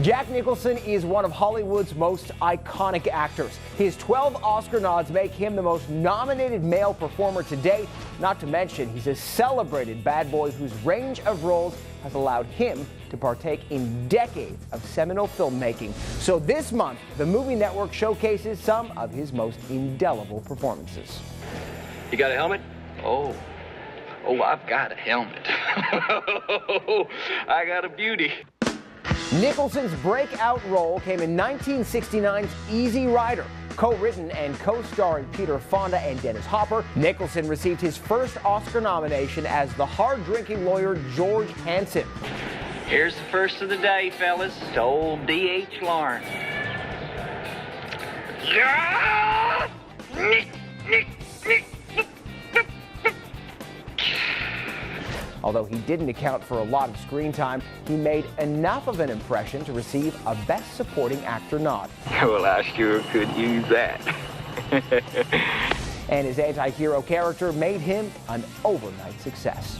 Jack Nicholson is one of Hollywood's most iconic actors. His 12 Oscar nods make him the most nominated male performer to date. Not to mention, he's a celebrated bad boy whose range of roles has allowed him to partake in decades of seminal filmmaking. So this month, the Movie Network showcases some of his most indelible performances. You got a helmet? Oh, I've got a helmet. I got a beauty. Nicholson's breakout role came in 1969's Easy Rider. Co-written and co-starring Peter Fonda and Dennis Hopper, Nicholson received his first Oscar nomination as the hard-drinking lawyer George Hanson. Here's the first of the day, fellas, to old D.H. Lawrence. Although he didn't account for a lot of screen time, he made enough of an impression to receive a Best Supporting Actor nod. Well, I sure could use that. And his anti-hero character made him an overnight success.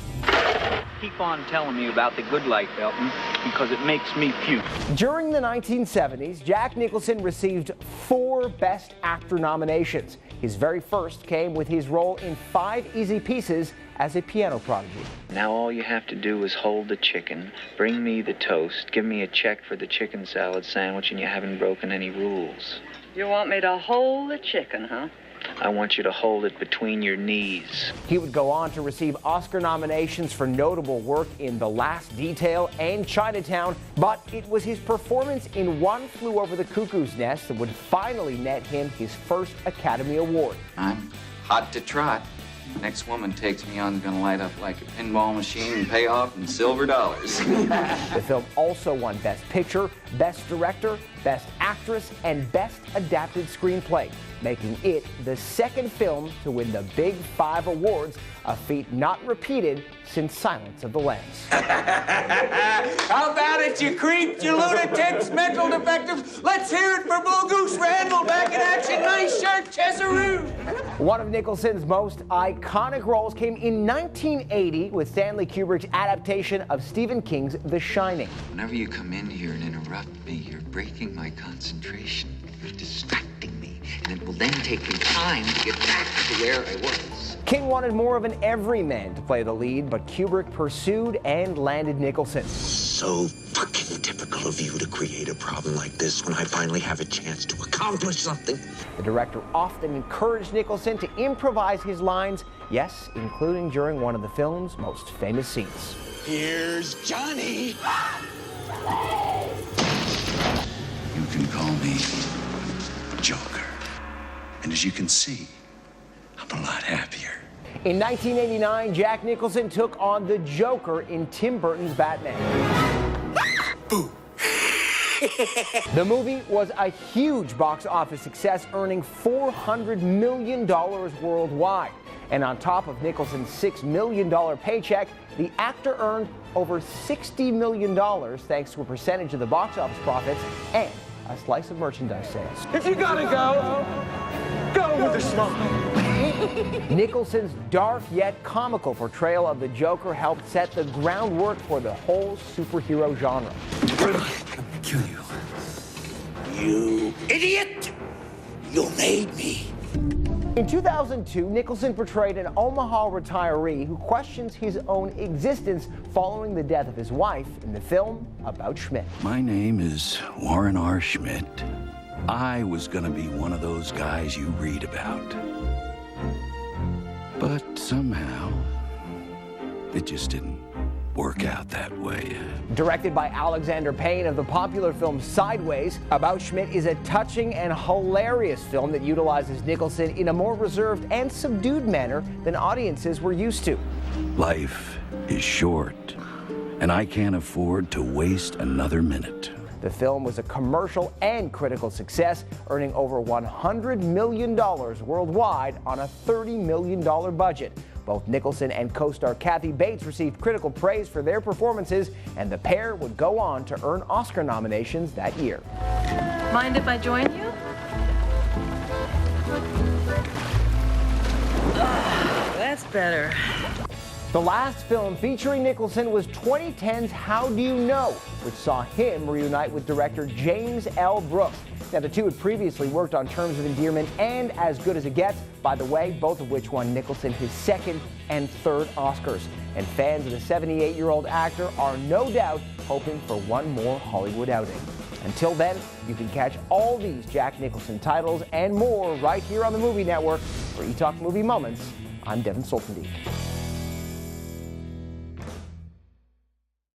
Keep on telling me about the good life, Elton, because it makes me puke. During the 1970s, Jack Nicholson received 4 Best Actor nominations. His very first came with his role in 5 Easy Pieces as a piano prodigy. Now all you have to do is hold the chicken, bring me the toast, give me a check for the chicken salad sandwich, and you haven't broken any rules. You want me to hold the chicken, huh? I want you to hold it between your knees. He would go on to receive Oscar nominations for notable work in The Last Detail and Chinatown, but it was his performance in One Flew Over the Cuckoo's Nest that would finally net him his first Academy Award. I'm hot to trot. Next woman takes me on is gonna light up like a pinball machine and pay off in silver dollars. The film also won Best Picture, Best Director, Best Actress, and Best Adapted Screenplay, making it the second film to win the Big 5 awards, a feat not repeated since Silence of the Lambs. How about it, you creeps, you lunatics, mental defectives? Let's hear it for Bull Goose Randle, back in action, nice shirt, Chesaroo. One of Nicholson's most iconic roles came in 1980 with Stanley Kubrick's adaptation of Stephen King's The Shining. Whenever you come in here and interrupt me, you're breaking my concentration. You're distracting me, and it will then take me time to get back to where I was. King wanted more of an everyman to play the lead, but Kubrick pursued and landed Nicholson. So fucking typical of you to create a problem like this when I finally have a chance to accomplish something. The director often encouraged Nicholson to improvise his lines, yes, including during one of the film's most famous scenes. Here's Johnny. You can call me Joker. And as you can see, I'm a lot happier. In 1989, Jack Nicholson took on the Joker in Tim Burton's Batman. The movie was a huge box office success, earning $400 million worldwide. And on top of Nicholson's $6 million paycheck, the actor earned over $60 million thanks to a percentage of the box office profits and a slice of merchandise sales. If you gotta go with a smile. Nicholson's dark yet comical portrayal of the Joker helped set the groundwork for the whole superhero genre. I'm gonna kill you. You idiot! You made me. In 2002, Nicholson portrayed an Omaha retiree who questions his own existence following the death of his wife in the film About Schmidt. My name is Warren R. Schmidt. I was gonna be one of those guys you read about. But somehow, it just didn't work out that way. Directed by Alexander Payne of the popular film Sideways, About Schmidt is a touching and hilarious film that utilizes Nicholson in a more reserved and subdued manner than audiences were used to. Life is short, and I can't afford to waste another minute. The film was a commercial and critical success, earning over $100 million worldwide on a $30 million budget. Both Nicholson and co-star Kathy Bates received critical praise for their performances, and the pair would go on to earn Oscar nominations that year. Mind if I join you? That's better. The last film featuring Nicholson was 2010's How Do You Know, which saw him reunite with director James L. Brooks. Now, the two had previously worked on Terms of Endearment and As Good as It Gets, by the way, both of which won Nicholson his second and third Oscars. And fans of the 78-year-old actor are no doubt hoping for one more Hollywood outing. Until then, you can catch all these Jack Nicholson titles and more right here on the Movie Network. For eTalk Movie Moments, I'm Devin Soltendieck.